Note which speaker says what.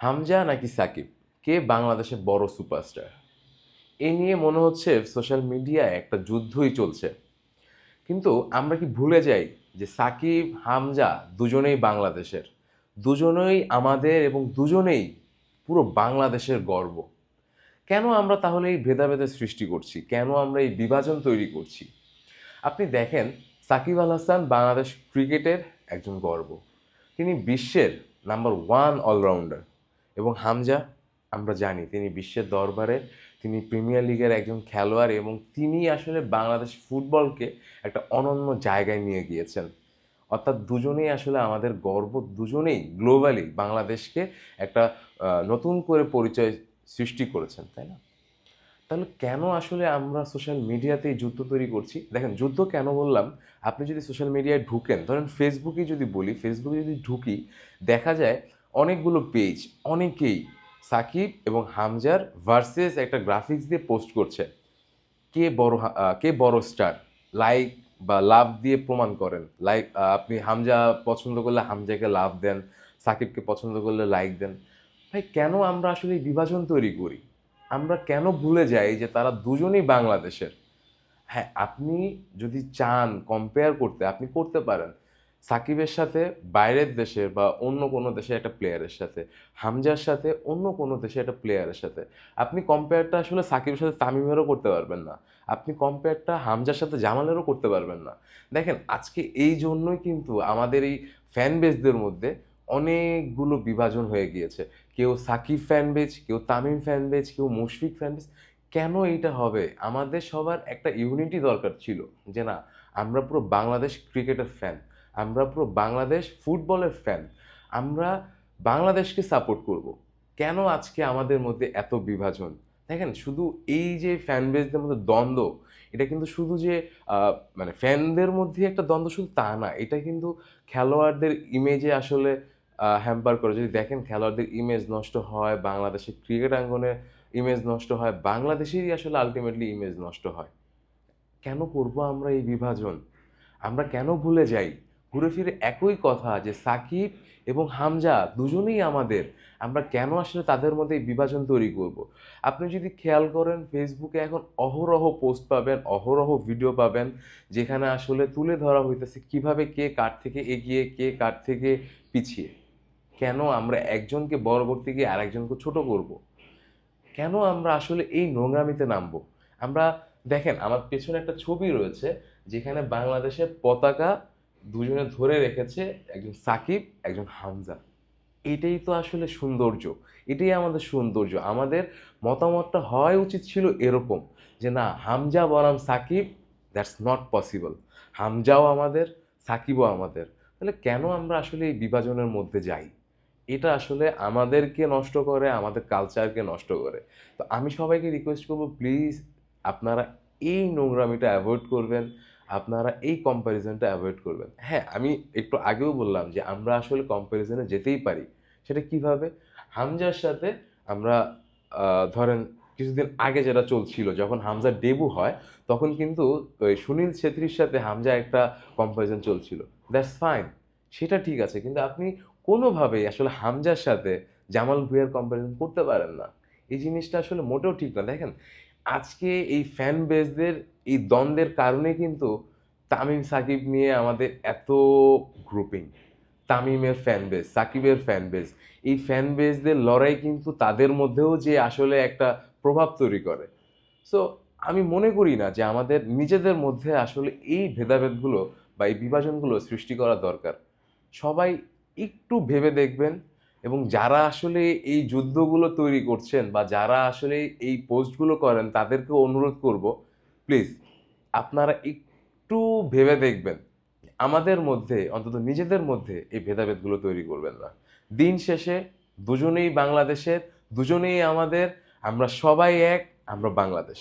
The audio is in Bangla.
Speaker 1: হামজা নাকি সাকিব, কে বাংলাদেশের বড় সুপারস্টার? এ নিয়ে মনে হচ্ছে সোশ্যাল মিডিয়ায় একটা যুদ্ধই চলছে। কিন্তু আমরা কি ভুলে যাই যে সাকিব, হামজা দুজনেই বাংলাদেশের, দুজনেই আমাদের এবং দুজনেই পুরো বাংলাদেশের গর্ব। কেন আমরা তাহলে এই ভেদাভেদের সৃষ্টি করছি? কেন আমরা এই বিভাজন তৈরি করছি? আপনি দেখেন, সাকিব আল হাসান বাংলাদেশ ক্রিকেটের একজন গর্ব। তিনি বিশ্বের নাম্বার ওয়ান অলরাউন্ডার। এবং হামজা, আমরা জানি তিনি বিশ্বের দরবারে তিনি প্রিমিয়ার লিগের একজন খেলোয়াড় এবং তিনি আসলে বাংলাদেশ ফুটবলকে একটা অনন্য জায়গায় নিয়ে গিয়েছেন। অর্থাৎ দুজনেই আসলে আমাদের গর্ব, দুজনেই গ্লোবালি বাংলাদেশকে একটা নতুন করে পরিচয় সৃষ্টি করেছেন, তাই না? তাহলে কেন আসলে আমরা সোশ্যাল মিডিয়াতে এই যুদ্ধ তৈরি করছি? দেখেন, যুদ্ধ কেন বললাম, আপনি যদি সোশ্যাল মিডিয়ায় ঢুকেন, ধরেন ফেসবুকে যদি বলি, ফেসবুকে যদি ঢুকি, দেখা যায় অনেকগুলো পেজ, অনেকেই সাকিব এবং হামজার ভার্সেস একটা গ্রাফিক্স দিয়ে পোস্ট করছে। কে বড় স্টার, লাইক বা লাভ দিয়ে প্রমাণ করেন। লাইক, আপনি হামজা পছন্দ করলে হামজাকে লাভ দেন, সাকিবকে পছন্দ করলে লাইক দেন। ভাই, কেন আমরা আসলে এই বিভাজন তৈরি করি? আমরা কেন ভুলে যাই যে তারা দুজনেই বাংলাদেশের? হ্যাঁ, আপনি যদি চান কম্পেয়ার করতে, আপনি করতে পারেন সাকিবের সাথে বাইরের দেশের বা অন্য কোনো দেশের একটা প্লেয়ারের সাথে, হামজার সাথে অন্য কোনো দেশের একটা প্লেয়ারের সাথে। আপনি কম্পেয়ারটা আসলে সাকিবের সাথে তামিমেরও করতে পারবেন না। আপনি কম্পেয়ারটা হামজার সাথে জামালেরও করতে পারবেন না। দেখেন, আজকে এই জন্যই কিন্তু আমাদের এই ফ্যান বেসদের মধ্যে অনেকগুলো বিভাজন হয়ে গিয়েছে। কেউ সাকিব ফ্যান বেজ, কেউ তামিম ফ্যান বেজ, কেউ মুশফিক ফ্যান বেজ। কেন এইটা হবে? আমাদের সবার একটা ইউনিটি দরকার ছিল, যে না, আমরা পুরো বাংলাদেশ ক্রিকেটের ফ্যান, আমরা পুরো বাংলাদেশ ফুটবলের ফ্যান, আমরা বাংলাদেশকে সাপোর্ট করব। কেন আজকে আমাদের মধ্যে এত বিভাজন? দেখেন, শুধু এই যে ফ্যান বেসদের মধ্যে দ্বন্দ্ব, এটা কিন্তু শুধু যে মানে ফ্যানদের মধ্যে একটা দ্বন্দ্ব শুধু তা না, এটা কিন্তু খেলোয়াড়দের ইমেজে আসলে হ্যাম্পার করে। যদি দেখেন, খেলোয়াড়দের ইমেজ নষ্ট হয়, বাংলাদেশের ক্রিকেট আঙ্গনে ইমেজ নষ্ট হয়, বাংলাদেশেরই আসলে আলটিমেটলি ইমেজ নষ্ট হয়। কেন করব আমরা এই বিভাজন? আমরা কেন ভুলে যাই? ঘুরে ফিরে একই কথা, যে সাকিব এবং হামজা দুজনেই আমাদের। আমরা কেন আসলে তাদের মধ্যে এই বিভাজন তৈরি করব? আপনি যদি খেয়াল করেন, ফেসবুকে এখন অহরহ পোস্ট পাবেন, অহরহ ভিডিও পাবেন, যেখানে আসলে তুলে ধরা হইতেছে কিভাবে কে কার থেকে এগিয়ে, কে কার থেকে পিছিয়ে। কেন আমরা একজনকে বড় করতে গিয়ে আরেকজনকে ছোট করব? কেন আমরা আসলে এই নোংরামিতে নামবো? আমরা দেখেন, আমার পেছনে একটা ছবি রয়েছে, যেখানে বাংলাদেশের পতাকা দুজনে ধরে রেখেছে, একজন সাকিব, একজন হামজা। এটাই তো আসলে সৌন্দর্য, এটাই আমাদের সৌন্দর্য। আমাদের মতামতটা হওয়াই উচিত ছিল এরকম, যে না, হামজা বনাম সাকিব, দ্যাটস নট পসিবল। হামজাও আমাদের, সাকিবও আমাদের। তাহলে কেন আমরা আসলে এই বিভাজনের মধ্যে যাই? এটা আসলে আমাদেরকে নষ্ট করে, আমাদের কালচারকে নষ্ট করে। তো আমি সবাইকে রিকোয়েস্ট করব, প্লিজ আপনারা এই নোংরামিটা অ্যাভয়েড করবেন, আপনারা এই কম্প্যারিজনটা অ্যাভয়েড করবেন। হ্যাঁ, আমি একটু আগেও বললাম যে আমরা আসলে কম্প্যারিজনে যেতেই পারি। সেটা কিভাবে? হামজার সাথে আমরা ধরেন কিছুদিন আগে যেটা চলছিল, যখন হামজার ডেবু হয়, তখন কিন্তু ওই সুনীল ছেত্রীর সাথে হামজা একটা কম্প্যারিজন চলছিল। দ্যাটস ফাইন, সেটা ঠিক আছে। কিন্তু আপনি কোনোভাবেই আসলে হামজার সাথে জামাল ভুঁইয়ার কম্প্যারিজন করতে পারেন না। এই জিনিসটা আসলে মোটেও ঠিক না। দেখেন, আজকে এই ফ্যান বেসদের এই দ্বন্দ্বের কারণে কিন্তু তামিম সাকিব নিয়ে আমাদের এত গ্রুপিং। তামিমের ফ্যান বেস, সাকিবের ফ্যান বেস, এই ফ্যান বেসদের লড়াই কিন্তু তাদের মধ্যেও যে আসলে একটা প্রভাব তৈরি করে। সো আমি মনে করি না যে আমাদের নিজেদের মধ্যে আসলে এই ভেদাভেদগুলো বা এই বিভাজনগুলো সৃষ্টি করা দরকার। সবাই একটু ভেবে দেখবেন, এবং যারা আসলে এই যুদ্ধগুলো তৈরি করছেন বা যারা আসলে এই পোস্টগুলো করেন, তাদেরকে অনুরোধ করব, প্লিজ আপনারা একটু ভেবে দেখবেন। আমাদের মধ্যে, অন্তত নিজেদের মধ্যে এই ভেদাভেদগুলো তৈরি করবেন না। দিন শেষে দুজনেই বাংলাদেশের, দুজনেই আমাদের, আমরা সবাই এক, আমরা বাংলাদেশ।